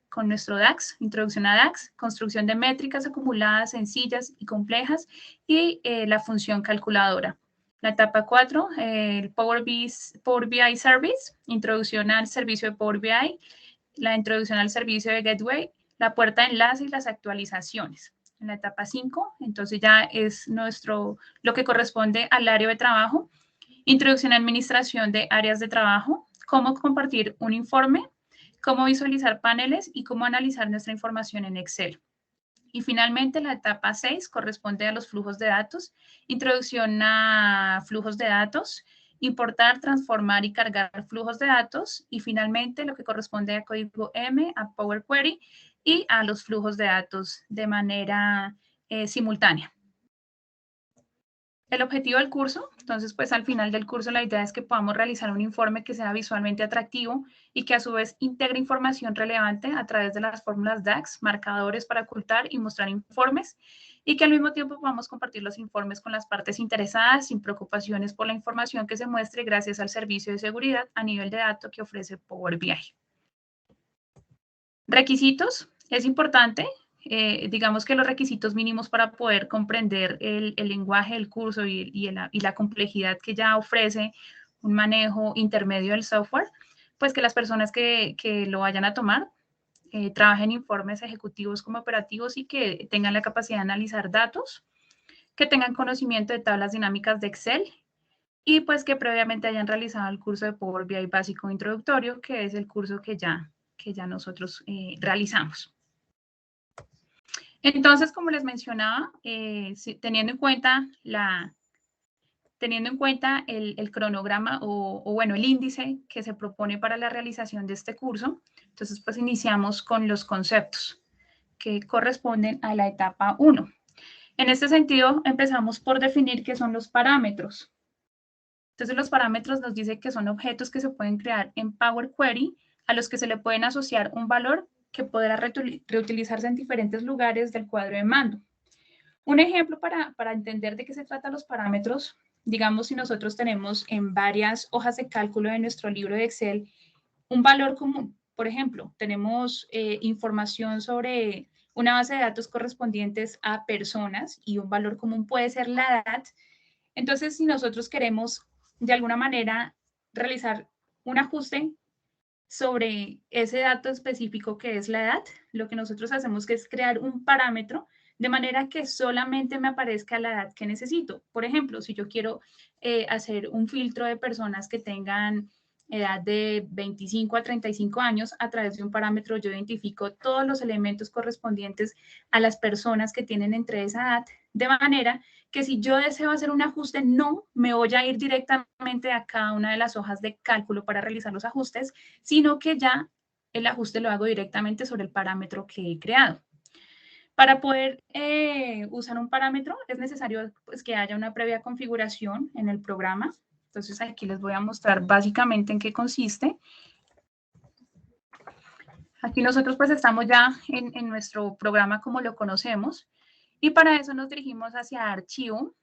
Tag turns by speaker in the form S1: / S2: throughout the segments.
S1: con nuestro DAX, introducción a DAX, construcción de métricas acumuladas sencillas y complejas y la función calculadora. La etapa 4, el Power BI Service, introducción al servicio de Power BI, la introducción al servicio de Gateway, la puerta de enlace y las actualizaciones. En la etapa 5, entonces ya es lo que corresponde al área de trabajo, introducción a administración de áreas de trabajo, cómo compartir un informe, cómo visualizar paneles y cómo analizar nuestra información en Excel. Y finalmente, la etapa 6 corresponde a los flujos de datos, introducción a flujos de datos, importar, transformar y cargar flujos de datos. Y finalmente, lo que corresponde a código M, a Power Query y a los flujos de datos de manera simultánea. El objetivo del curso, entonces, pues al final del curso la idea es que podamos realizar un informe que sea visualmente atractivo y que a su vez integre información relevante a través de las fórmulas DAX, marcadores para ocultar y mostrar informes, y que al mismo tiempo podamos compartir los informes con las partes interesadas sin preocupaciones por la información que se muestre gracias al servicio de seguridad a nivel de datos que ofrece Power BI. Requisitos, es importante. Digamos que los requisitos mínimos para poder comprender el lenguaje del curso y la complejidad que ya ofrece un manejo intermedio del software, pues que las personas que lo vayan a tomar trabajen informes ejecutivos como operativos y que tengan la capacidad de analizar datos, que tengan conocimiento de tablas dinámicas de Excel y pues que previamente hayan realizado el curso de Power BI básico introductorio, que es el curso que ya nosotros realizamos. Entonces, como les mencionaba, teniendo en cuenta el cronograma o bueno, el índice que se propone para la realización de este curso, entonces pues iniciamos con los conceptos que corresponden a la etapa 1. En este sentido, empezamos por definir qué son los parámetros. Entonces, los parámetros nos dicen que son objetos que se pueden crear en Power Query a los que se le pueden asociar un valor que podrá reutilizarse en diferentes lugares del cuadro de mando. Un ejemplo para entender de qué se tratan los parámetros, digamos si nosotros tenemos en varias hojas de cálculo de nuestro libro de Excel un valor común. Por ejemplo, tenemos información sobre una base de datos correspondientes a personas y un valor común puede ser la edad. Entonces, si nosotros queremos de alguna manera realizar un ajuste sobre ese dato específico que es la edad, lo que nosotros hacemos es crear un parámetro de manera que solamente me aparezca la edad que necesito. Por ejemplo, si yo quiero hacer un filtro de personas que tengan edad de 25 a 35 años, a través de un parámetro yo identifico todos los elementos correspondientes a las personas que tienen entre esa edad, de manera que si yo deseo hacer un ajuste, no me voy a ir directamente a cada una de las hojas de cálculo para realizar los ajustes, sino que ya el ajuste lo hago directamente sobre el parámetro que he creado. Para poder usar un parámetro es necesario pues, que haya una previa configuración en el programa. Entonces aquí les voy a mostrar básicamente en qué consiste. Aquí nosotros pues estamos ya en nuestro programa como lo conocemos y para eso nos dirigimos hacia archivo,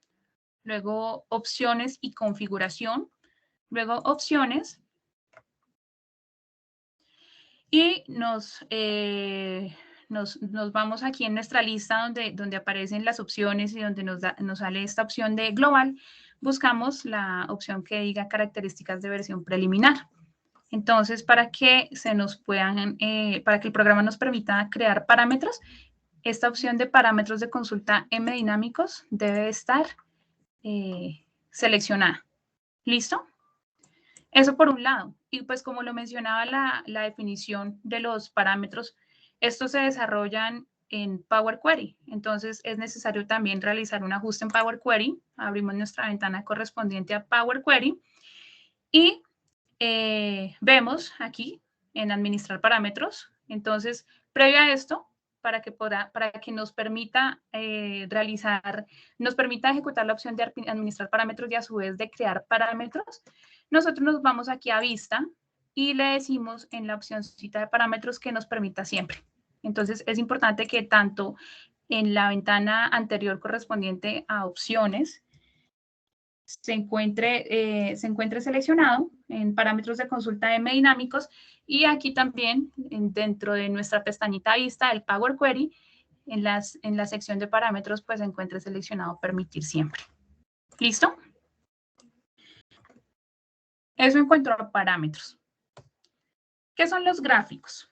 S1: luego opciones y configuración, luego opciones y nos vamos aquí en nuestra lista donde aparecen las opciones y donde nos sale esta opción de global, buscamos la opción que diga características de versión preliminar. Entonces, para que para que el programa nos permita crear parámetros, esta opción de parámetros de consulta M dinámicos debe estar seleccionada. ¿Listo? Eso por un lado. Y pues como lo mencionaba la definición de los parámetros, estos se desarrollan en Power Query. Entonces es necesario también realizar un ajuste en Power Query. Abrimos nuestra ventana correspondiente a Power Query y vemos aquí en administrar parámetros. Entonces, previo a esto, para que nos permita nos permita ejecutar la opción de administrar parámetros y a su vez de crear parámetros, nosotros nos vamos aquí a vista y le decimos en la opcióncita de parámetros que nos permita siempre. Entonces, es importante que tanto en la ventana anterior correspondiente a opciones se encuentre seleccionado en parámetros de consulta M dinámicos, y aquí también dentro de nuestra pestañita vista del Power Query, en la sección de parámetros, pues se encuentra seleccionado permitir siempre. ¿Listo? Eso en cuanto a parámetros. ¿Qué son los gráficos?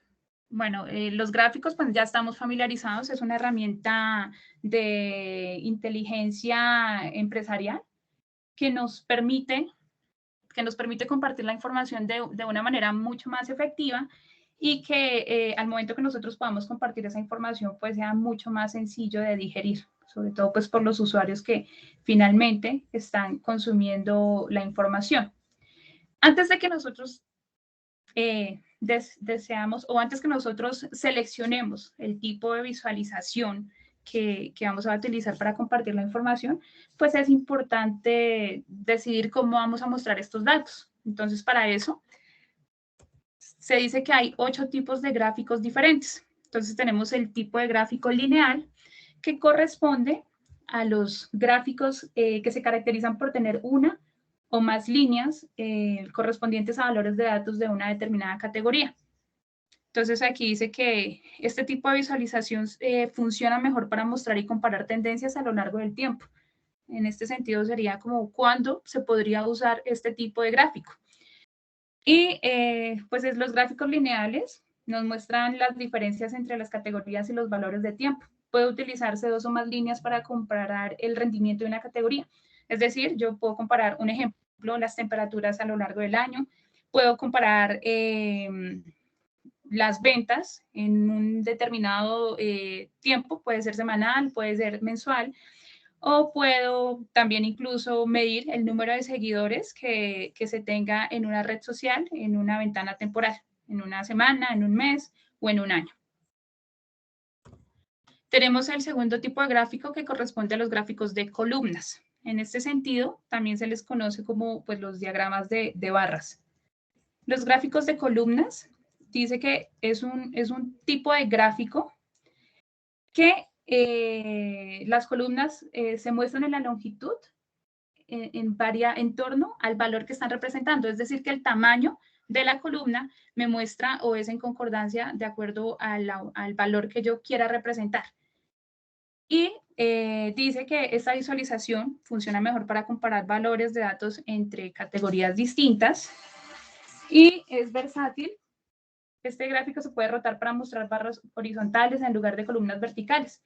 S1: Bueno, los gráficos, pues ya estamos familiarizados, es una herramienta de inteligencia empresarial que nos permite compartir la información de una manera mucho más efectiva y que al momento que nosotros podamos compartir esa información, pues sea mucho más sencillo de digerir, sobre todo pues por los usuarios que finalmente están consumiendo la información. Antes de que nosotros deseamos o antes que nosotros seleccionemos el tipo de visualización que vamos a utilizar para compartir la información, pues es importante decidir cómo vamos a mostrar estos datos. Entonces, para eso, se dice que hay 8 tipos de gráficos diferentes. Entonces, tenemos el tipo de gráfico lineal, que corresponde a los gráficos que se caracterizan por tener una o más líneas correspondientes a valores de datos de una determinada categoría. Entonces aquí dice que este tipo de visualización funciona mejor para mostrar y comparar tendencias a lo largo del tiempo. En este sentido sería como cuándo se podría usar este tipo de gráfico. Y pues los gráficos lineales nos muestran las diferencias entre las categorías y los valores de tiempo. Puede utilizarse 2 o más líneas para comparar el rendimiento de una categoría. Es decir, yo puedo comparar, un ejemplo, las temperaturas a lo largo del año. Puedo comparar las ventas en un determinado tiempo, puede ser semanal, puede ser mensual, o puedo también incluso medir el número de seguidores que se tenga en una red social, en una ventana temporal, en una semana, en un mes o en un año. Tenemos el segundo tipo de gráfico que corresponde a los gráficos de columnas. En este sentido, también se les conoce como pues, los diagramas de barras. Los gráficos de columnas dice que es un tipo de gráfico que las columnas se muestran en la longitud en torno al valor que están representando. Es decir, que el tamaño de la columna me muestra o es en concordancia de acuerdo al valor que yo quiera representar. Y dice que esta visualización funciona mejor para comparar valores de datos entre categorías distintas y es versátil. Este gráfico se puede rotar para mostrar barras horizontales en lugar de columnas verticales.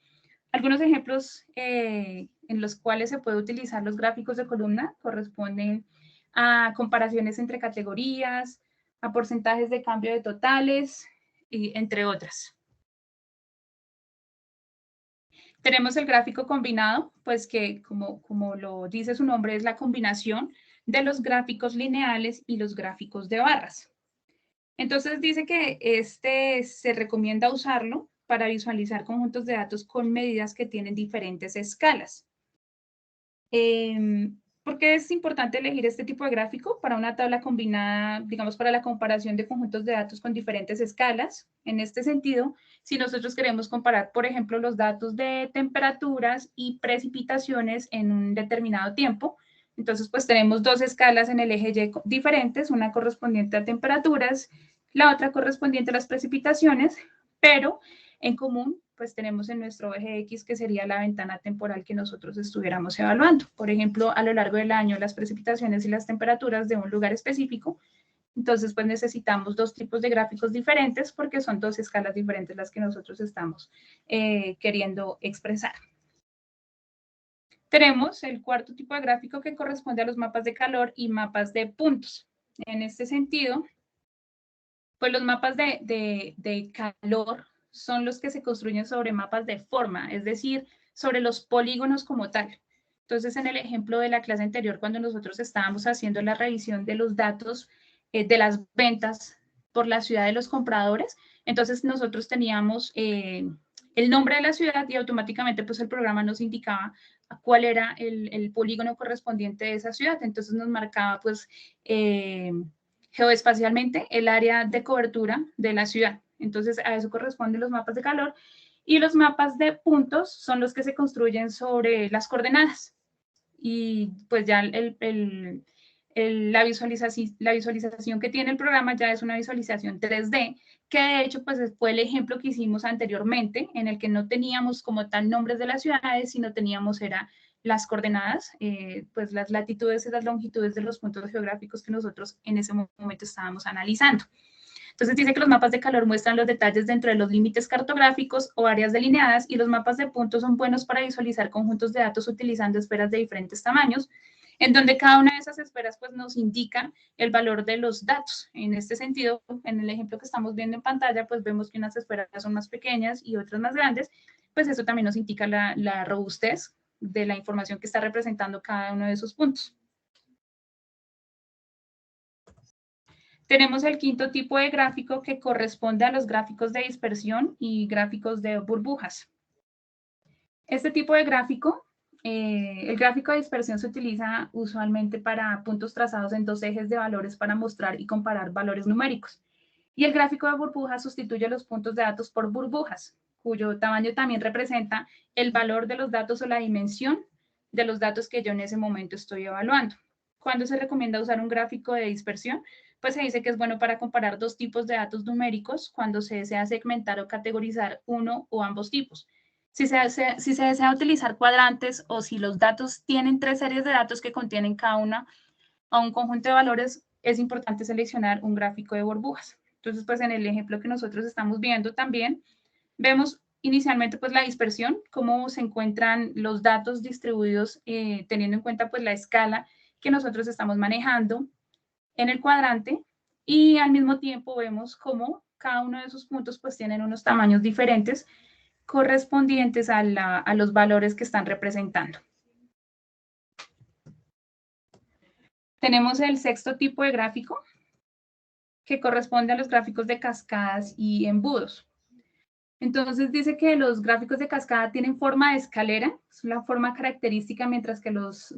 S1: Algunos ejemplos en los cuales se puede utilizar los gráficos de columna corresponden a comparaciones entre categorías, a porcentajes de cambio de totales, y entre otras. Tenemos el gráfico combinado, pues que como lo dice su nombre, es la combinación de los gráficos lineales y los gráficos de barras. Entonces dice que se recomienda usarlo para visualizar conjuntos de datos con medidas que tienen diferentes escalas. ¿Por qué es importante elegir este tipo de gráfico? Para una tabla combinada, digamos, para la comparación de conjuntos de datos con diferentes escalas. En este sentido, si nosotros queremos comparar, por ejemplo, los datos de temperaturas y precipitaciones en un determinado tiempo, entonces pues tenemos 2 escalas en el eje Y diferentes, una correspondiente a temperaturas, la otra correspondiente a las precipitaciones, pero en común pues tenemos en nuestro eje X, que sería la ventana temporal que nosotros estuviéramos evaluando. Por ejemplo, a lo largo del año, las precipitaciones y las temperaturas de un lugar específico. Entonces, pues necesitamos 2 tipos de gráficos diferentes porque son 2 escalas diferentes las que nosotros estamos queriendo expresar. Tenemos el cuarto tipo de gráfico que corresponde a los mapas de calor y mapas de puntos. En este sentido, pues los mapas de calor son los que se construyen sobre mapas de forma, es decir, sobre los polígonos como tal. Entonces, en el ejemplo de la clase anterior, cuando nosotros estábamos haciendo la revisión de los datos de las ventas por la ciudad de los compradores, entonces nosotros teníamos el nombre de la ciudad y automáticamente pues el programa nos indicaba cuál era el polígono correspondiente de esa ciudad. Entonces nos marcaba pues geoespacialmente el área de cobertura de la ciudad. Entonces, a eso corresponden los mapas de calor. Y los mapas de puntos son los que se construyen sobre las coordenadas. Y pues ya La visualización que tiene el programa ya es una visualización 3D, que de hecho pues fue el ejemplo que hicimos anteriormente, en el que no teníamos como tal nombres de las ciudades, sino teníamos las coordenadas, pues las latitudes y las longitudes de los puntos geográficos que nosotros en ese momento estábamos analizando. Entonces dice que los mapas de calor muestran los detalles dentro de los límites cartográficos o áreas delineadas, y los mapas de puntos son buenos para visualizar conjuntos de datos utilizando esferas de diferentes tamaños, en donde cada una de esas esferas pues nos indica el valor de los datos. En este sentido, en el ejemplo que estamos viendo en pantalla, pues vemos que unas esferas son más pequeñas y otras más grandes, pues eso también nos indica la robustez de la información que está representando cada uno de esos puntos. Tenemos el quinto tipo de gráfico, que corresponde a los gráficos de dispersión y gráficos de burbujas. Este tipo de gráfico, el gráfico de dispersión se utiliza usualmente para puntos trazados en dos ejes de valores para mostrar y comparar valores numéricos. Y el gráfico de burbujas sustituye los puntos de datos por burbujas, cuyo tamaño también representa el valor de los datos o la dimensión de los datos que yo en ese momento estoy evaluando. ¿Cuándo se recomienda usar un gráfico de dispersión? Pues se dice que es bueno para comparar dos tipos de datos numéricos cuando se desea segmentar o categorizar uno o ambos tipos. Si se desea utilizar cuadrantes, o si los datos tienen tres series de datos que contienen cada una a un conjunto de valores, es importante seleccionar un gráfico de burbujas. Entonces, pues en el ejemplo que nosotros estamos viendo también, vemos inicialmente pues la dispersión, cómo se encuentran los datos distribuidos teniendo en cuenta pues la escala que nosotros estamos manejando en el cuadrante, y al mismo tiempo vemos cómo cada uno de esos puntos pues tienen unos tamaños diferentes correspondientes a los valores que están representando. Tenemos el sexto tipo de gráfico, que corresponde a los gráficos de cascadas y embudos. Entonces dice que los gráficos de cascada tienen forma de escalera, es la forma característica, mientras que los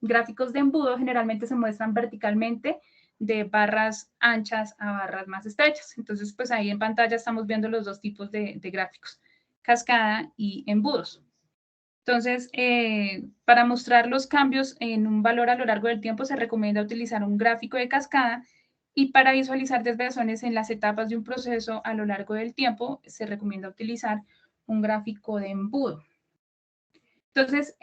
S1: gráficos de embudo generalmente se muestran verticalmente, de barras anchas a barras más estrechas. Entonces, pues ahí en pantalla estamos viendo los dos tipos de gráficos, cascada y embudos. Entonces, para mostrar los cambios en un valor a lo largo del tiempo, se recomienda utilizar un gráfico de cascada, y para visualizar desviaciones en las etapas de un proceso a lo largo del tiempo, se recomienda utilizar un gráfico de embudo. Entonces,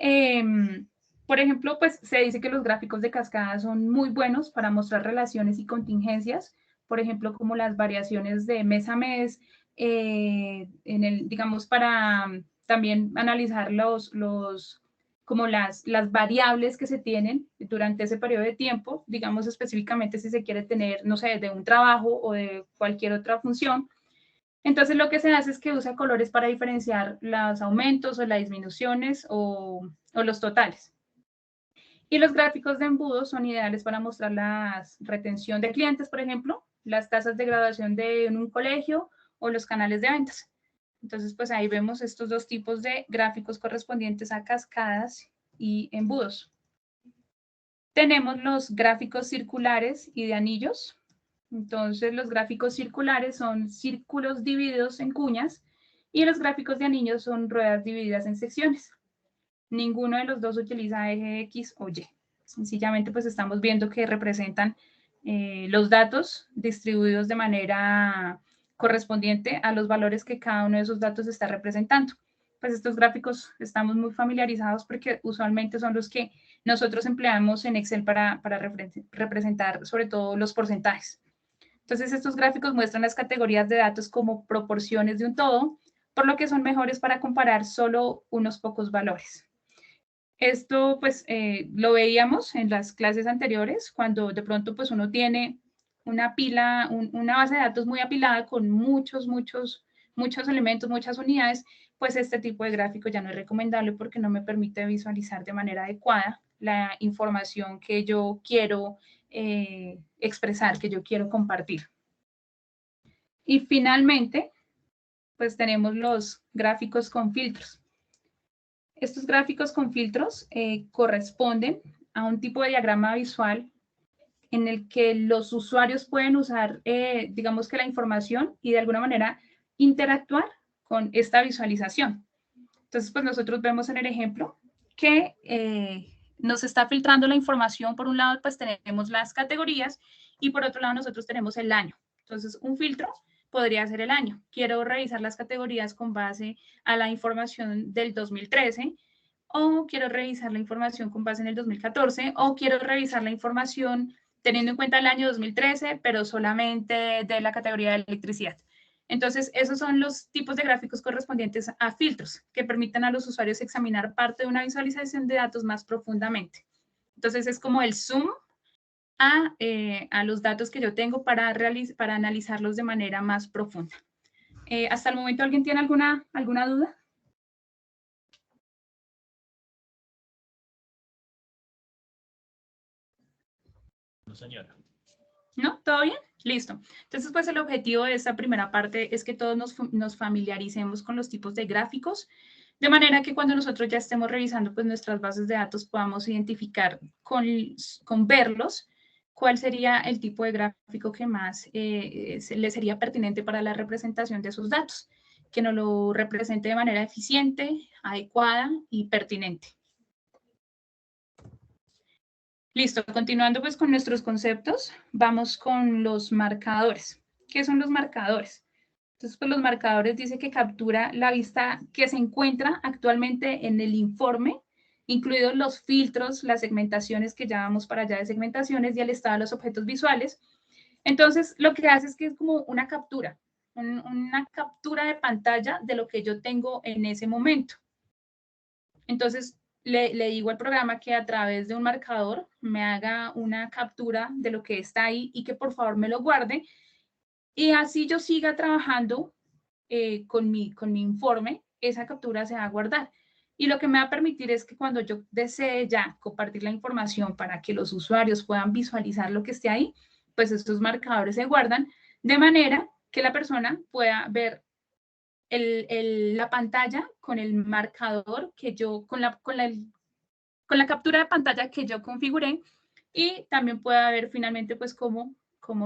S1: por ejemplo, pues se dice que los gráficos de cascada son muy buenos para mostrar relaciones y contingencias, por ejemplo, como las variaciones de mes a mes, digamos, para también analizar como las variables que se tienen durante ese periodo de tiempo, digamos específicamente si se quiere tener, no sé, de un trabajo o de cualquier otra función. Entonces lo que se hace es que usa colores para diferenciar los aumentos o las disminuciones o los totales. Y los gráficos de embudo son ideales para mostrar la retención de clientes, por ejemplo, las tasas de graduación de un colegio o los canales de ventas. Entonces, pues ahí vemos estos dos tipos de gráficos correspondientes a cascadas y embudos. Tenemos los gráficos circulares y de anillos. Entonces, los gráficos circulares son círculos divididos en cuñas, y los gráficos de anillos son ruedas divididas en secciones. Ninguno de los dos utiliza eje X o Y. Sencillamente, pues estamos viendo que representan los datos distribuidos de manera correspondiente a los valores que cada uno de esos datos está representando. Pues estos gráficos estamos muy familiarizados porque usualmente son los que nosotros empleamos en Excel para representar sobre todo los porcentajes. Entonces, estos gráficos muestran las categorías de datos como proporciones de un todo, por lo que son mejores para comparar solo unos pocos valores. Esto, pues, lo veíamos en las clases anteriores, cuando de pronto, pues, uno tiene una pila, una base de datos muy apilada con muchos elementos, muchas unidades, pues este tipo de gráfico ya no es recomendable porque no me permite visualizar de manera adecuada la información que yo quiero expresar, que yo quiero compartir. Y finalmente, pues tenemos los gráficos con filtros. Estos gráficos con filtros corresponden a un tipo de diagrama visual en el que los usuarios pueden usar, digamos que la información, y de alguna manera interactuar con esta visualización. Entonces, pues nosotros vemos en el ejemplo que nos está filtrando la información. Por un lado, pues tenemos las categorías y por otro lado nosotros tenemos el año. Entonces, un filtro podría ser el año. Quiero revisar las categorías con base a la información del 2013 o quiero revisar la información con base en el 2014 o quiero revisar la información teniendo en cuenta el año 2013, pero solamente de la categoría de electricidad. Entonces, esos son los tipos de gráficos correspondientes a filtros que permiten a los usuarios examinar parte de una visualización de datos más profundamente. Entonces, es como el zoom a los datos que yo tengo para analizarlos de manera más profunda. ¿Hasta el momento alguien tiene alguna duda?
S2: No, señora.
S1: ¿No? ¿Todo bien? Listo. Entonces, pues el objetivo de esta primera parte es que todos nos familiaricemos con los tipos de gráficos, de manera que cuando nosotros ya estemos revisando pues nuestras bases de datos podamos identificar con verlos cuál sería el tipo de gráfico que más le sería pertinente para la representación de esos datos, que nos lo represente de manera eficiente, adecuada y pertinente. Listo, continuando pues con nuestros conceptos, vamos con los marcadores. ¿Qué son los marcadores? Entonces, pues los marcadores dice que captura la vista que se encuentra actualmente en el informe, incluidos los filtros, las segmentaciones que ya vamos para allá de segmentaciones y el estado de los objetos visuales. Entonces, lo que hace es que es como una captura de pantalla de lo que yo tengo en ese momento. Entonces, le digo al programa que a través de un marcador me haga una captura de lo que está ahí y que por favor me lo guarde. Y así yo siga trabajando con mi informe, esa captura se va a guardar. Y lo que me va a permitir es que cuando yo desee ya compartir la información para que los usuarios puedan visualizar lo que esté ahí, pues estos marcadores se guardan de manera que la persona pueda ver la pantalla con el marcador que yo, con la captura de pantalla que yo configuré y también pueda ver finalmente pues cómo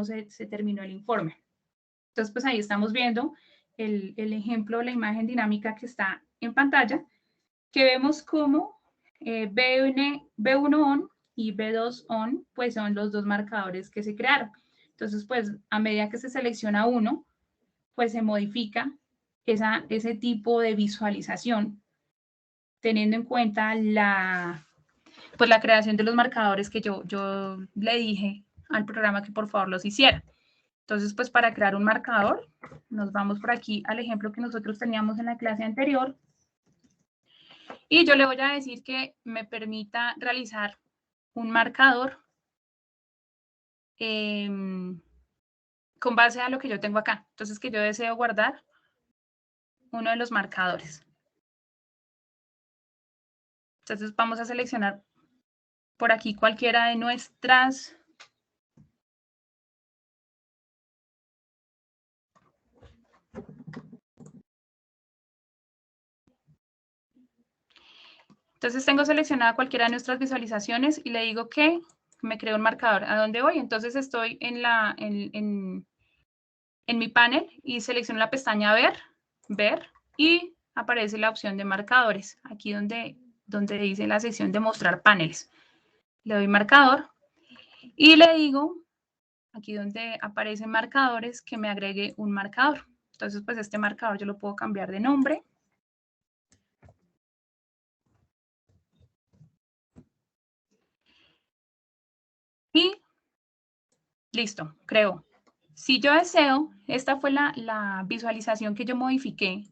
S1: se terminó el informe. Entonces pues ahí estamos viendo el ejemplo, la imagen dinámica que está en pantalla, que vemos cómo B1 on y B2 on pues son los dos marcadores que se crearon. Entonces pues a medida que se selecciona uno, pues se modifica ese tipo de visualización, teniendo en cuenta la creación de los marcadores que yo le dije al programa que por favor los hiciera. Entonces, pues para crear un marcador, nos vamos por aquí al ejemplo que nosotros teníamos en la clase anterior. Y yo le voy a decir que me permita realizar un marcador con base a lo que yo tengo acá. Entonces, que yo deseo guardar uno de los marcadores. Entonces, vamos a seleccionar por aquí cualquiera de nuestras... Entonces, tengo seleccionada cualquiera de nuestras visualizaciones y le digo que me creo un marcador. ¿A dónde voy? Entonces, estoy en mi panel y selecciono la pestaña ver, y aparece la opción de marcadores, aquí donde dice la sección de mostrar paneles. Le doy marcador y le digo, aquí donde aparecen marcadores, que me agregue un marcador. Entonces, pues este marcador yo lo puedo cambiar de nombre. Y listo, creo. Si yo deseo, esta fue la visualización que yo modifiqué.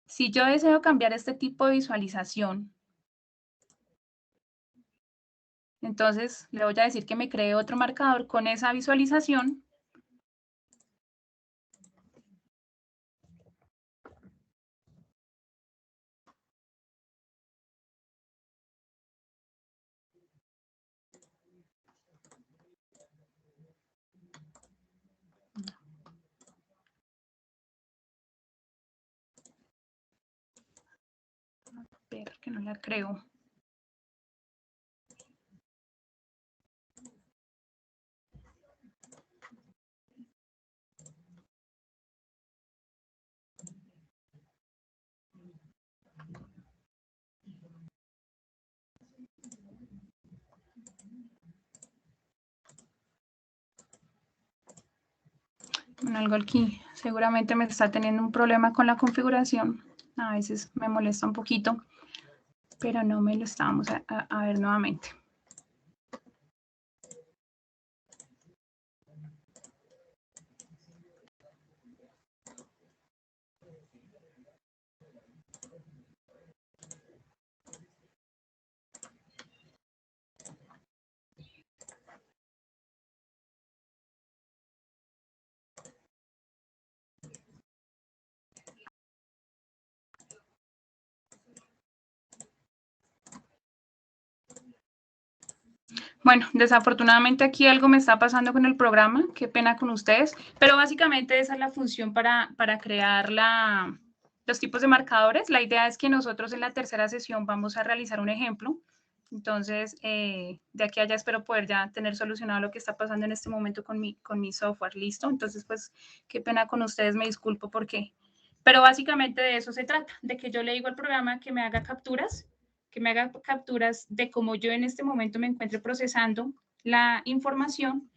S1: Si yo deseo cambiar este tipo de visualización, entonces le voy a decir que me cree otro marcador con esa visualización. Pero que no la creo. Bueno, algo aquí seguramente me está teniendo un problema con la configuración. A veces me molesta un poquito, pero no me lo estábamos a ver nuevamente. Bueno, desafortunadamente aquí algo me está pasando con el programa, qué pena con ustedes, pero básicamente esa es la función para crear los tipos de marcadores. La idea es que nosotros en la tercera sesión vamos a realizar un ejemplo. Entonces, de aquí a allá espero poder ya tener solucionado lo que está pasando en este momento con mi software. ¿Listo? Entonces, pues, qué pena con ustedes, me disculpo porque... Pero básicamente de eso se trata, de que yo le digo al programa que me haga capturas de cómo yo en este momento me encuentre procesando la información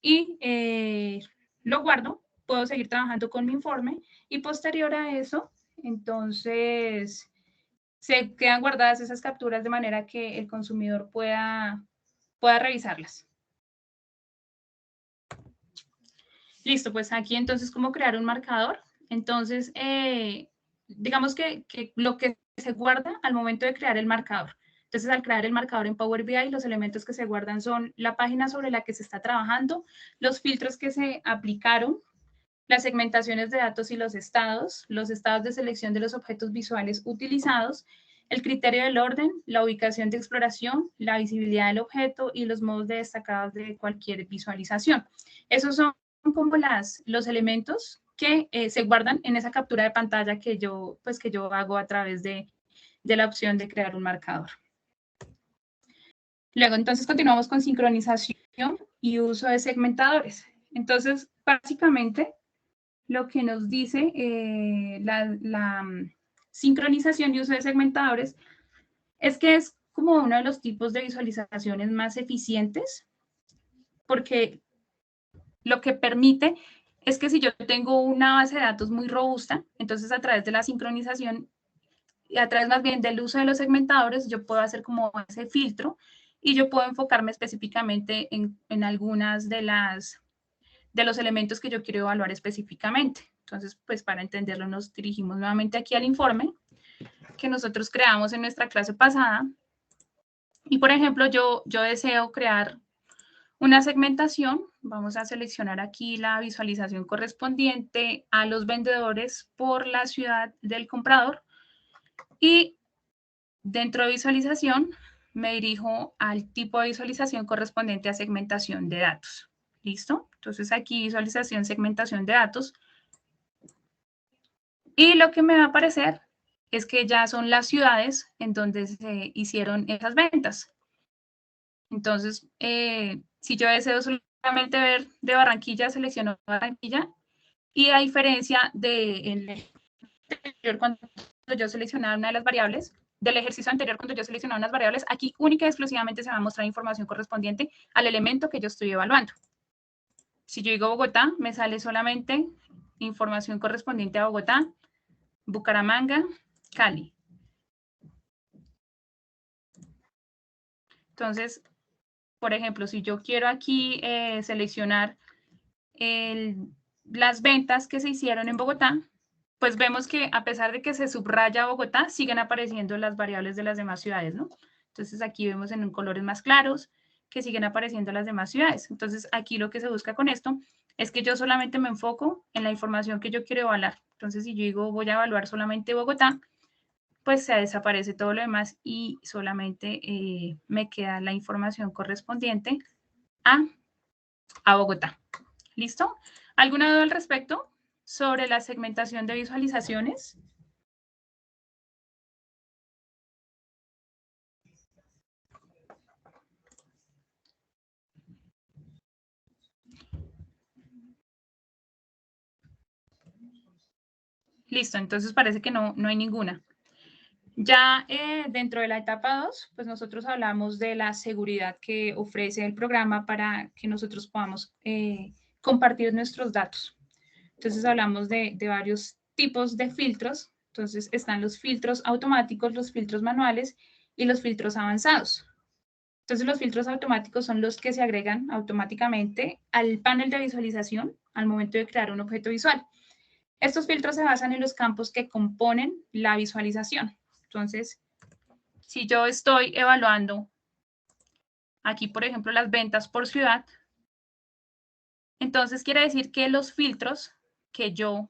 S1: y lo guardo, puedo seguir trabajando con mi informe y posterior a eso, entonces se quedan guardadas esas capturas de manera que el consumidor pueda revisarlas. Listo, pues aquí entonces, ¿cómo crear un marcador? Entonces, digamos que lo que se guarda al momento de crear el marcador. Entonces, al crear el marcador en Power BI, los elementos que se guardan son la página sobre la que se está trabajando, los filtros que se aplicaron, las segmentaciones de datos y los estados de selección de los objetos visuales utilizados, el criterio del orden, la ubicación de exploración, la visibilidad del objeto y los modos de destacados de cualquier visualización. Esos son como los elementos que se guardan en esa captura de pantalla que yo hago a través de la opción de crear un marcador. Luego, entonces, continuamos con sincronización y uso de segmentadores. Entonces, básicamente, lo que nos dice la sincronización y uso de segmentadores es que es como uno de los tipos de visualizaciones más eficientes, porque lo que permite es que si yo tengo una base de datos muy robusta, entonces a través de la sincronización y a través más bien del uso de los segmentadores, yo puedo hacer como ese filtro y yo puedo enfocarme específicamente en algunas de los elementos que yo quiero evaluar específicamente. Entonces, pues para entenderlo, nos dirigimos nuevamente aquí al informe que nosotros creamos en nuestra clase pasada. Y, por ejemplo, yo deseo crear una segmentación. Vamos a seleccionar aquí la visualización correspondiente a los vendedores por la ciudad del comprador. Y dentro de visualización, me dirijo al tipo de visualización correspondiente a segmentación de datos. ¿Listo? Entonces, aquí visualización, segmentación de datos. Y lo que me va a aparecer es que ya son las ciudades en donde se hicieron esas ventas. Entonces, si yo deseo solamente ver de Barranquilla, selecciono Barranquilla. Y a diferencia del anterior, cuando yo seleccionaba una de las variables, del ejercicio anterior, cuando yo seleccionaba unas variables, aquí única y exclusivamente se va a mostrar información correspondiente al elemento que yo estoy evaluando. Si yo digo Bogotá, me sale solamente información correspondiente a Bogotá, Bucaramanga, Cali. Entonces, por ejemplo, si yo quiero aquí seleccionar las ventas que se hicieron en Bogotá, pues vemos que a pesar de que se subraya Bogotá, siguen apareciendo las variables de las demás ciudades, ¿no? Entonces aquí vemos en colores más claros que siguen apareciendo las demás ciudades. Entonces aquí lo que se busca con esto es que yo solamente me enfoco en la información que yo quiero evaluar. Entonces si yo digo voy a evaluar solamente Bogotá, pues se desaparece todo lo demás y solamente me queda la información correspondiente a Bogotá. ¿Listo? ¿Alguna duda al respecto sobre la segmentación de visualizaciones? Listo, entonces parece que no hay ninguna. Ya dentro de la etapa 2, pues nosotros hablamos de la seguridad que ofrece el programa para que nosotros podamos compartir nuestros datos. Entonces hablamos de varios tipos de filtros. Entonces están los filtros automáticos, los filtros manuales y los filtros avanzados. Entonces los filtros automáticos son los que se agregan automáticamente al panel de visualización al momento de crear un objeto visual. Estos filtros se basan en los campos que componen la visualización. Entonces, si yo estoy evaluando aquí, por ejemplo, las ventas por ciudad, entonces quiere decir que los filtros que yo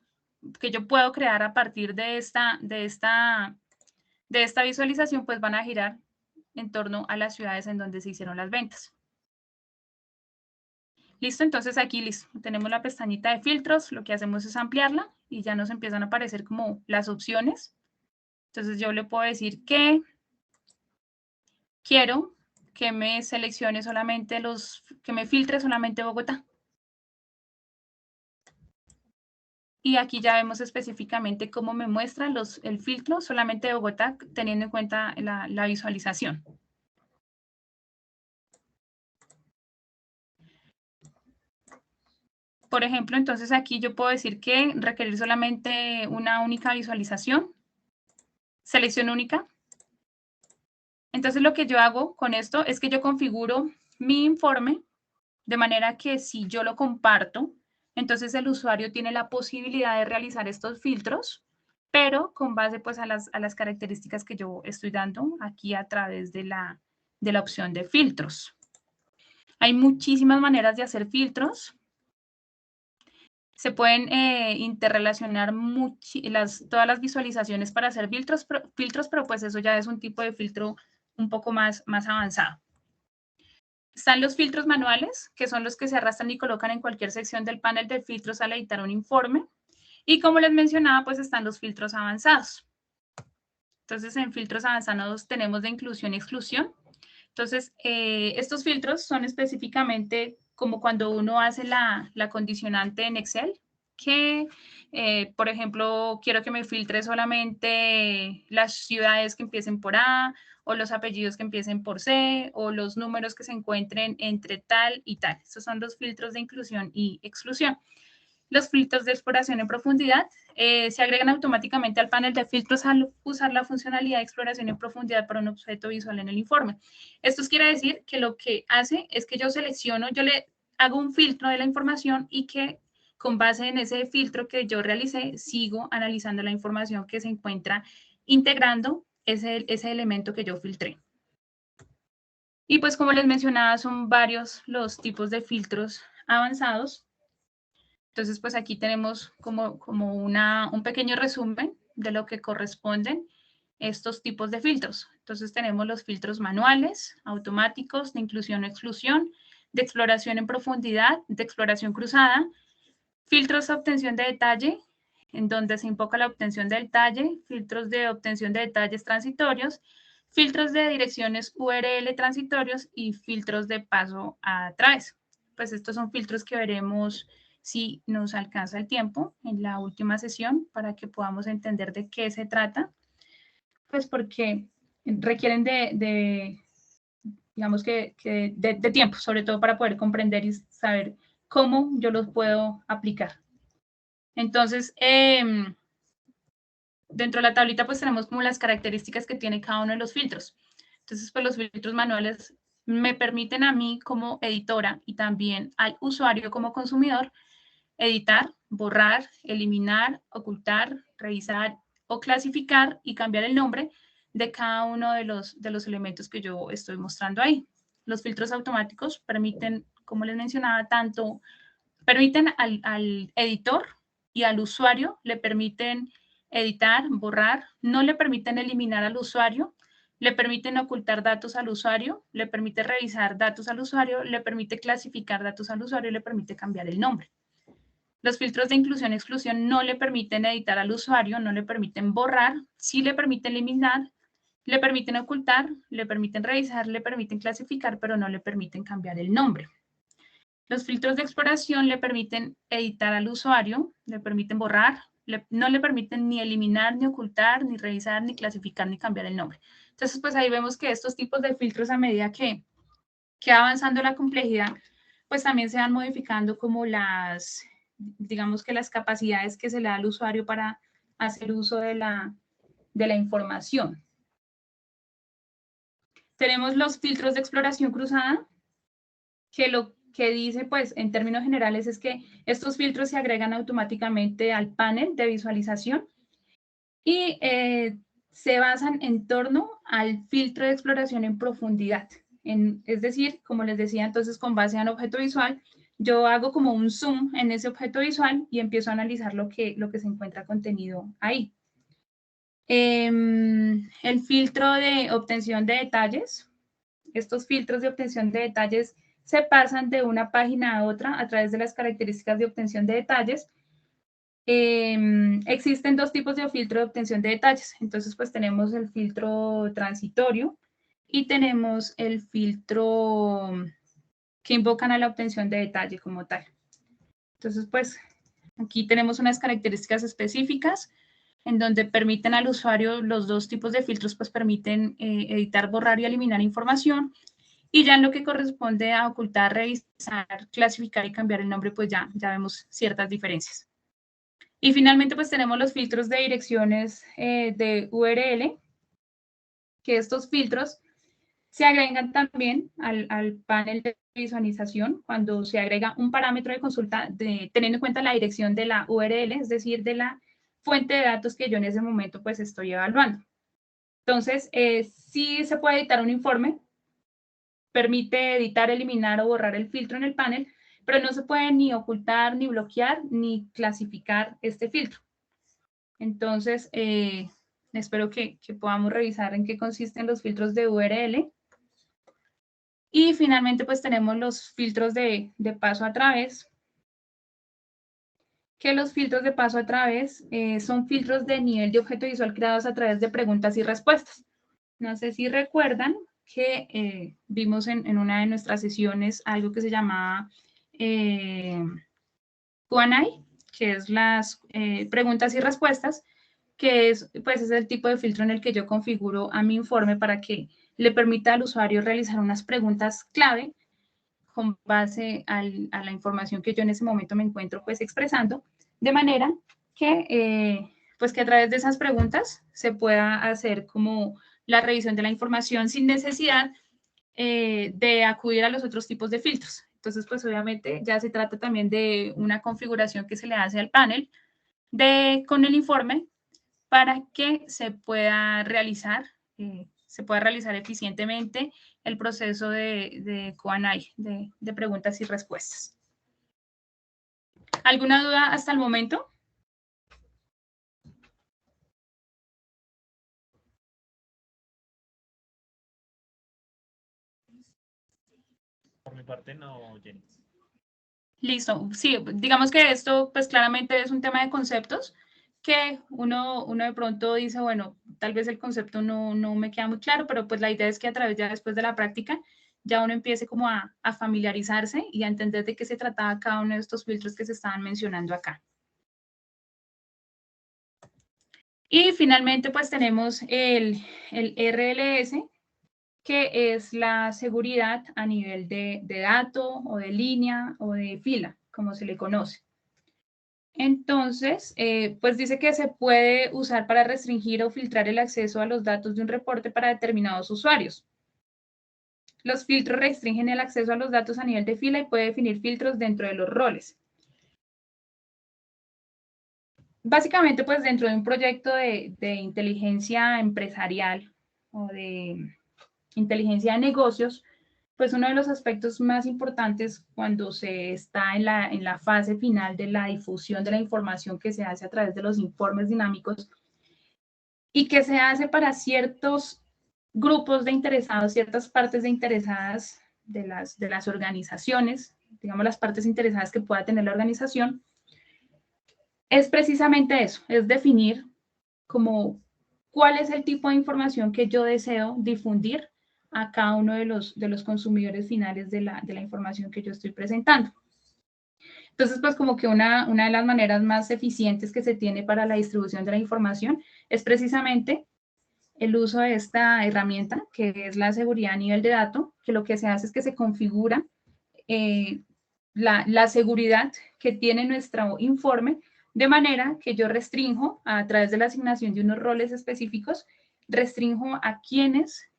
S1: puedo crear a partir de esta visualización, pues van a girar en torno a las ciudades en donde se hicieron las ventas. Listo, entonces aquí listo, tenemos la pestañita de filtros, lo que hacemos es ampliarla y ya nos empiezan a aparecer como las opciones. Entonces yo le puedo decir que quiero que me seleccione solamente que me filtre solamente Bogotá. Y aquí ya vemos específicamente cómo me muestra el filtro solamente de Bogotá, teniendo en cuenta la visualización. Por ejemplo, entonces aquí yo puedo decir que requerir solamente una única visualización, selección única. Entonces lo que yo hago con esto es que yo configuro mi informe de manera que si yo lo comparto, entonces el usuario tiene la posibilidad de realizar estos filtros, pero con base pues a las características que yo estoy dando aquí a través de la opción de filtros. Hay muchísimas maneras de hacer filtros. Se pueden interrelacionar todas las visualizaciones para hacer filtros, pero pues eso ya es un tipo de filtro un poco más avanzado. Están los filtros manuales, que son los que se arrastran y colocan en cualquier sección del panel de filtros al editar un informe. Y como les mencionaba, pues están los filtros avanzados. Entonces, en filtros avanzados tenemos de inclusión y exclusión. Entonces, estos filtros son específicamente como cuando uno hace la condicionante en Excel, que, por ejemplo, quiero que me filtre solamente las ciudades que empiecen por A, o los apellidos que empiecen por C, o los números que se encuentren entre tal y tal. Estos son los filtros de inclusión y exclusión. Los filtros de exploración en profundidad se agregan automáticamente al panel de filtros al usar la funcionalidad de exploración en profundidad para un objeto visual en el informe. Esto quiere decir que lo que hace es que yo le hago un filtro de la información y que con base en ese filtro que yo realicé, sigo analizando la información que se encuentra integrando ese elemento que yo filtré. Y pues como les mencionaba, son varios los tipos de filtros avanzados. Entonces, pues aquí tenemos como un pequeño resumen de lo que corresponden estos tipos de filtros. Entonces, tenemos los filtros manuales, automáticos, de inclusión o exclusión, de exploración en profundidad, de exploración cruzada, filtros de obtención de detalle, en donde se invoca la obtención de detalle, filtros de obtención de detalles transitorios, filtros de direcciones URL transitorios y filtros de paso a través. Pues estos son filtros que veremos si nos alcanza el tiempo en la última sesión para que podamos entender de qué se trata, pues porque requieren digamos que de tiempo, sobre todo para poder comprender y saber cómo yo los puedo aplicar. Entonces, dentro de la tablita pues tenemos como las características que tiene cada uno de los filtros. Entonces, pues los filtros manuales me permiten a mí como editora y también al usuario como consumidor editar, borrar, eliminar, ocultar, revisar o clasificar y cambiar el nombre de cada uno de los elementos que yo estoy mostrando ahí. Los filtros automáticos permiten, como les mencionaba, permiten al editor y al usuario, le permiten editar, borrar, no le permiten eliminar al usuario, le permiten ocultar datos al usuario, le permite revisar datos al usuario, le permite clasificar datos al usuario y le permite cambiar el nombre. Los filtros de inclusión y exclusión no le permiten editar al usuario, no le permiten borrar, sí le permiten eliminar, le permiten ocultar, le permiten revisar, le permiten clasificar, pero no le permiten cambiar el nombre. Los filtros de exploración le permiten editar al usuario, le permiten borrar, no le permiten ni eliminar, ni ocultar, ni revisar, ni clasificar, ni cambiar el nombre. Entonces, pues ahí vemos que estos tipos de filtros a medida que va avanzando la complejidad, pues también se van modificando como digamos que las capacidades que se le da al usuario para hacer uso de la información. Tenemos los filtros de exploración cruzada, que lo que dice, pues, en términos generales, es que estos filtros se agregan automáticamente al panel de visualización y se basan en torno al filtro de exploración en profundidad. Es decir, como les decía, entonces, con base en objeto visual, yo hago como un zoom en ese objeto visual y empiezo a analizar lo que se encuentra contenido ahí. El filtro de obtención de detalles. Estos filtros de obtención de detalles se pasan de una página a otra a través de las características de obtención de detalles. Existen dos tipos de filtro de obtención de detalles. Entonces, pues tenemos el filtro transitorio y tenemos el filtro que invocan a la obtención de detalle como tal. Entonces, pues aquí tenemos unas características específicas en donde permiten al usuario, los dos tipos de filtros, pues permiten editar, borrar y eliminar información. Y ya en lo que corresponde a ocultar, revisar, clasificar y cambiar el nombre, pues ya vemos ciertas diferencias. Y finalmente, pues tenemos los filtros de direcciones de URL, que estos filtros se agregan también al panel de visualización cuando se agrega un parámetro de consulta teniendo en cuenta la dirección de la URL, es decir, de la fuente de datos que yo en ese momento pues estoy evaluando. Entonces, sí se puede editar un informe, permite editar, eliminar o borrar el filtro en el panel, pero no se puede ni ocultar, ni bloquear, ni clasificar este filtro. Entonces, espero que podamos revisar en qué consisten los filtros de URL. Y finalmente, pues tenemos los filtros de paso a través, que los filtros de paso a través son filtros de nivel de objeto visual creados a través de preguntas y respuestas. No sé si recuerdan que vimos en una de nuestras sesiones algo que se llamaba Q&A, que es las preguntas y respuestas, que es, pues, es el tipo de filtro en el que yo configuro a mi informe para que le permita al usuario realizar unas preguntas clave con base a la información que yo en ese momento me encuentro pues expresando, de manera que pues que a través de esas preguntas se pueda hacer como la revisión de la información sin necesidad de acudir a los otros tipos de filtros. Entonces, pues obviamente ya se trata también de una configuración que se le hace al panel con el informe para que se pueda realizar eficientemente el proceso de Q&A, de preguntas y respuestas. ¿Alguna duda hasta el momento?
S2: Por mi parte, no, Jenny.
S1: Listo. Sí, digamos que esto, pues claramente es un tema de conceptos que uno de pronto dice, bueno, tal vez el concepto no me queda muy claro, pero pues la idea es que a través ya después de la práctica ya uno empiece como a familiarizarse y a entender de qué se trataba cada uno de estos filtros que se estaban mencionando acá. Y finalmente, pues tenemos el RLS, que es la seguridad a nivel de dato o de línea o de fila, como se le conoce. Entonces, pues dice que se puede usar para restringir o filtrar el acceso a los datos de un reporte para determinados usuarios. Los filtros restringen el acceso a los datos a nivel de fila y puede definir filtros dentro de los roles. Básicamente, pues dentro de un proyecto de inteligencia empresarial o de inteligencia de negocios, pues uno de los aspectos más importantes cuando se está en la fase final de la difusión de la información que se hace a través de los informes dinámicos y que se hace para ciertos grupos de interesados, ciertas partes de interesadas de las organizaciones, digamos las partes interesadas que pueda tener la organización, es precisamente eso, es definir como cuál es el tipo de información que yo deseo difundir a cada uno de los consumidores finales de la información que yo estoy presentando. Entonces, pues como que una de las maneras más eficientes que se tiene para la distribución de la información es precisamente el uso de esta herramienta, que es la seguridad a nivel de dato, que lo que se hace es que se configura la seguridad que tiene nuestro informe, de manera que yo restringo a través de la asignación de unos roles específicos, restringo a quienes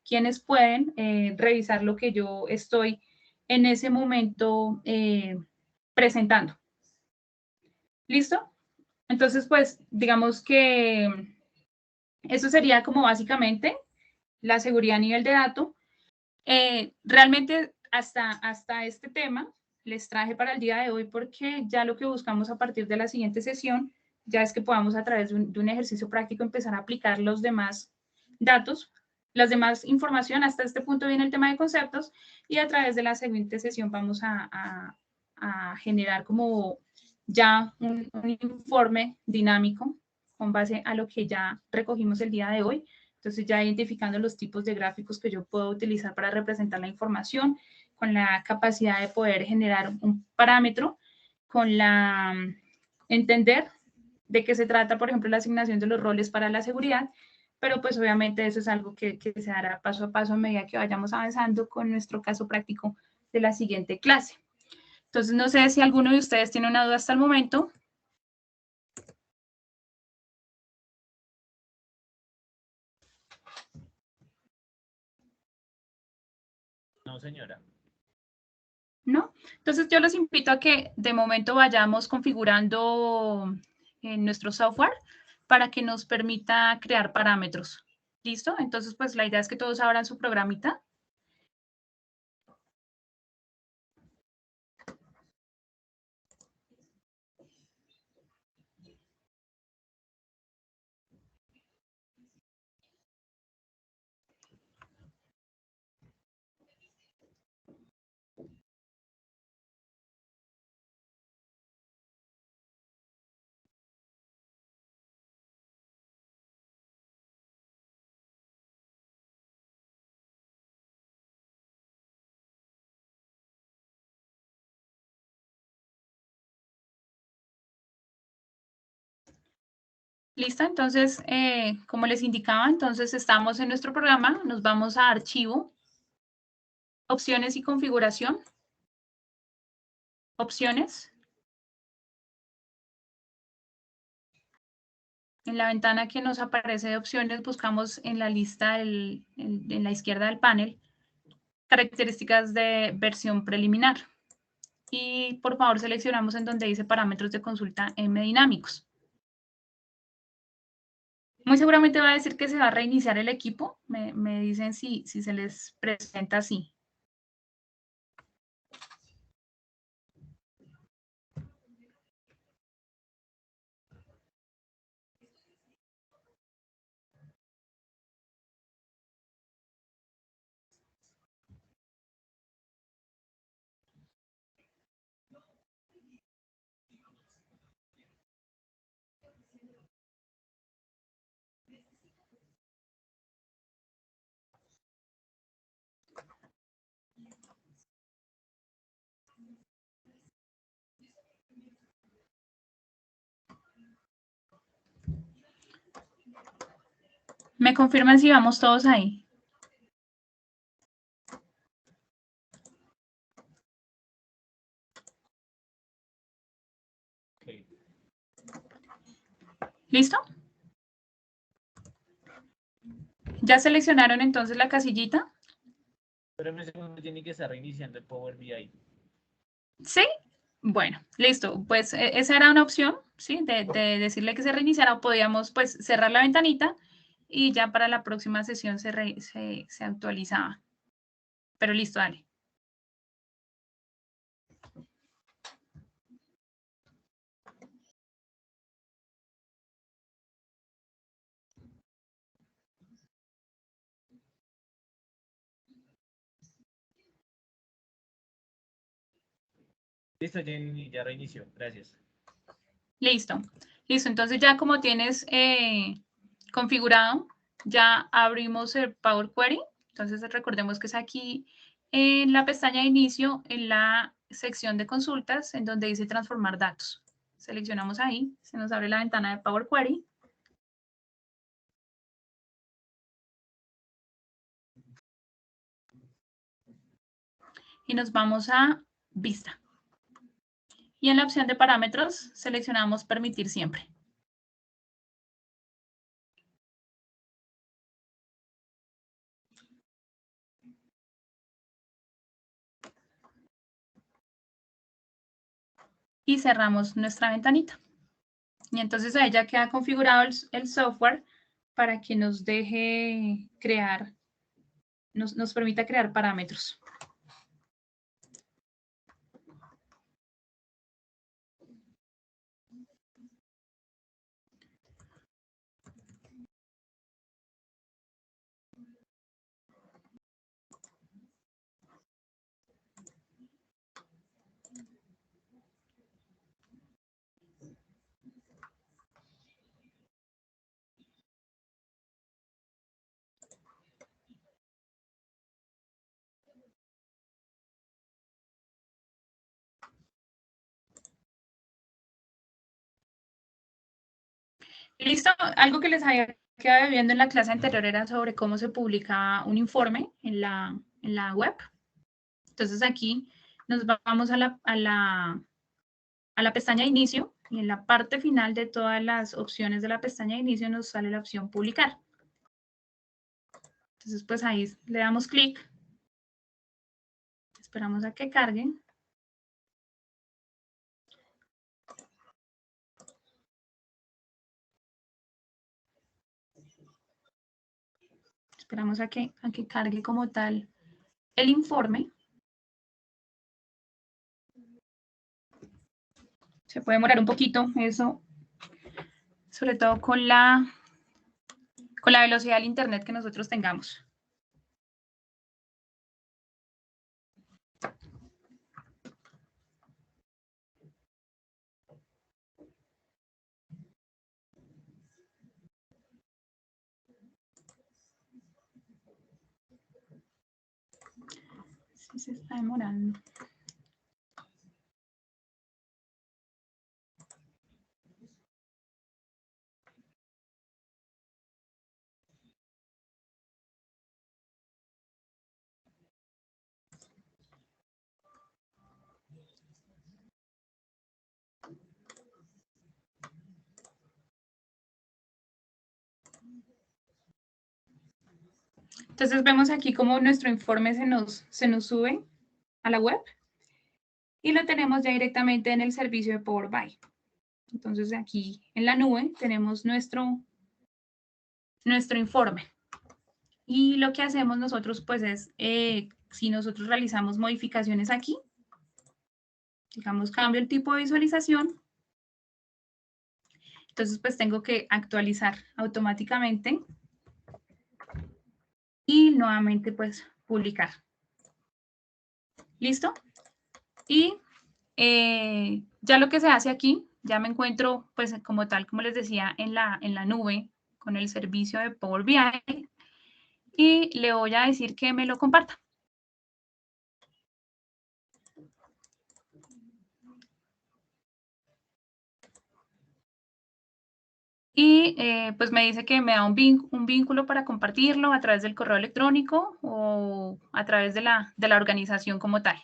S1: pueden revisar lo que yo estoy en ese momento presentando. ¿Listo? Entonces, pues, digamos que eso sería como básicamente la seguridad a nivel de dato. Realmente hasta este tema les traje para el día de hoy porque ya lo que buscamos a partir de la siguiente sesión ya es que podamos a través de un ejercicio práctico empezar a aplicar los demás datos, las demás información. Hasta este punto viene el tema de conceptos y a través de la siguiente sesión vamos a generar como ya un informe dinámico con base a lo que ya recogimos el día de hoy. Entonces ya identificando los tipos de gráficos que yo puedo utilizar para representar la información, con la capacidad de poder generar un parámetro, con la entender de qué se trata, por ejemplo, la asignación de los roles para la seguridad, pero pues obviamente eso es algo que se hará paso a paso a medida que vayamos avanzando con nuestro caso práctico de la siguiente clase. Entonces, no sé si alguno de ustedes tiene una duda hasta el momento.
S2: No, señora.
S1: ¿No? Entonces yo los invito a que de momento vayamos configurando en nuestro software para que nos permita crear parámetros. ¿Listo? Entonces, pues la idea es que todos abran su programita. ¿Listo? Entonces, como les indicaba, entonces estamos en nuestro programa, nos vamos a archivo, opciones y configuración, opciones. En la ventana que nos aparece de opciones, buscamos en la lista en la izquierda del panel, características de versión preliminar. Y por favor seleccionamos en donde dice parámetros de consulta M dinámicos. Muy seguramente va a decir que se va a reiniciar el equipo. Me dicen si se les presenta así. ¿Me confirman si vamos todos ahí?
S2: Okay.
S1: ¿Listo? ¿Ya seleccionaron entonces la casillita?
S2: Pero en ese segundo tiene que estar reiniciando el Power BI.
S1: ¿Sí? Bueno, listo. Pues esa era una opción, ¿sí? De decirle que se reiniciara o podíamos pues cerrar la ventanita y ya para la próxima sesión se actualizaba. Pero listo, dale.
S2: Listo, Jenny, ya reinició. Gracias.
S1: Listo. Listo. Entonces ya como tienes configurado, ya abrimos el Power Query. Entonces recordemos que es aquí en la pestaña de inicio, en la sección de consultas, en donde dice transformar datos. Seleccionamos ahí, se nos abre la ventana de Power Query. Y nos vamos a vista. Y en la opción de parámetros seleccionamos permitir siempre. Y cerramos nuestra ventanita. Y entonces ahí ya queda configurado el software para que nos deje crear, nos permita crear parámetros. Listo, algo que les había quedado viendo en la clase anterior era sobre cómo se publica un informe en la web. Entonces aquí nos vamos a la pestaña de inicio y en la parte final de todas las opciones de la pestaña de inicio nos sale la opción publicar. Entonces pues ahí le damos clic, esperamos a que cargue. Esperamos a que cargue como tal el informe. Se puede demorar un poquito eso, sobre todo con la velocidad del internet que nosotros tengamos. Sí, se está demorando. Entonces vemos aquí cómo nuestro informe se nos sube a la web y lo tenemos ya directamente en el servicio de Power BI. Entonces aquí en la nube tenemos nuestro informe. Y lo que hacemos nosotros pues es, si nosotros realizamos modificaciones aquí, digamos cambio el tipo de visualización, entonces pues tengo que actualizar automáticamente y nuevamente pues publicar. ¿Listo? Y ya lo que se hace aquí, ya me encuentro pues como tal, como les decía, en la nube con el servicio de Power BI y le voy a decir que me lo comparta. Y pues me dice que me da un vínculo para compartirlo a través del correo electrónico o a través de la organización como tal.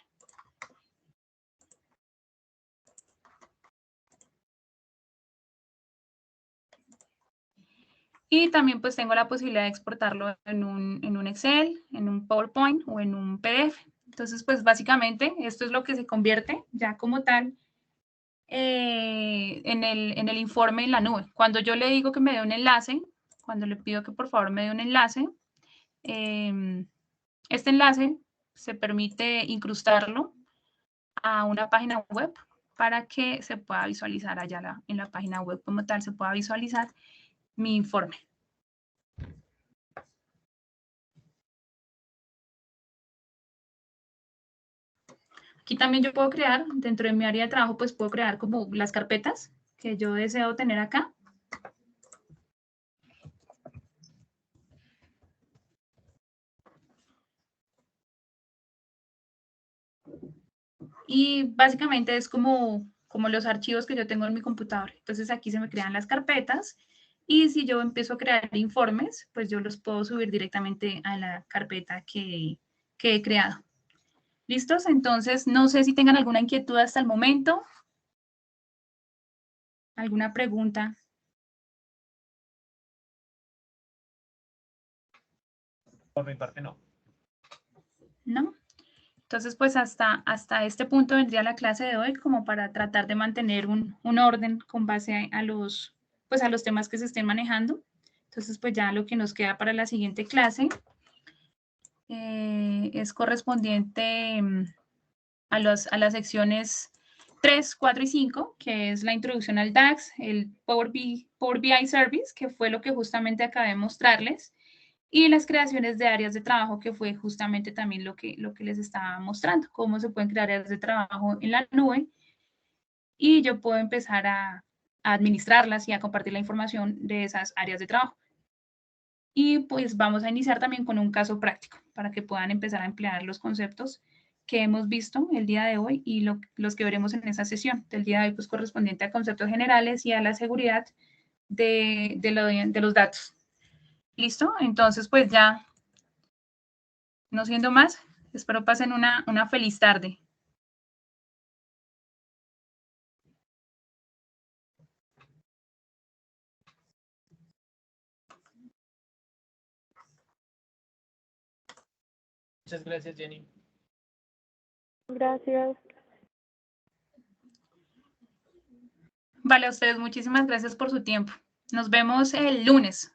S1: Y también pues tengo la posibilidad de exportarlo en un Excel, en un PowerPoint o en un PDF. Entonces pues básicamente esto es lo que se convierte ya como tal en el informe en la nube. Cuando yo le digo que me dé un enlace, cuando le pido que por favor me dé un enlace, este enlace se permite incrustarlo a una página web para que se pueda visualizar allá en la página web como tal, se pueda visualizar mi informe. Aquí también yo puedo crear, dentro de mi área de trabajo, pues puedo crear como las carpetas que yo deseo tener acá. Y básicamente es como los archivos que yo tengo en mi computador. Entonces aquí se me crean las carpetas y si yo empiezo a crear informes, pues yo los puedo subir directamente a la carpeta que he creado. ¿Listos? Entonces, no sé si tengan alguna inquietud hasta el momento. ¿Alguna pregunta?
S2: Por mi parte, no.
S1: ¿No? Entonces, pues hasta este punto vendría la clase de hoy como para tratar de mantener un orden con base a los temas que se estén manejando. Entonces, pues ya lo que nos queda para la siguiente clase es correspondiente a las secciones 3, 4 y 5, que es la introducción al DAX, el Power BI Service, que fue lo que justamente acabé de mostrarles, y las creaciones de áreas de trabajo, que fue justamente también lo que les estaba mostrando, cómo se pueden crear áreas de trabajo en la nube, y yo puedo empezar a administrarlas y a compartir la información de esas áreas de trabajo. Y pues vamos a iniciar también con un caso práctico para que puedan empezar a emplear los conceptos que hemos visto el día de hoy y los que veremos en esa sesión del día de hoy, pues correspondiente a conceptos generales y a la seguridad de los datos. ¿Listo? Entonces, pues ya, no siendo más, espero pasen una feliz tarde.
S2: Muchas gracias, Jenny.
S3: Gracias.
S1: Vale, a ustedes muchísimas gracias por su tiempo. Nos vemos el lunes.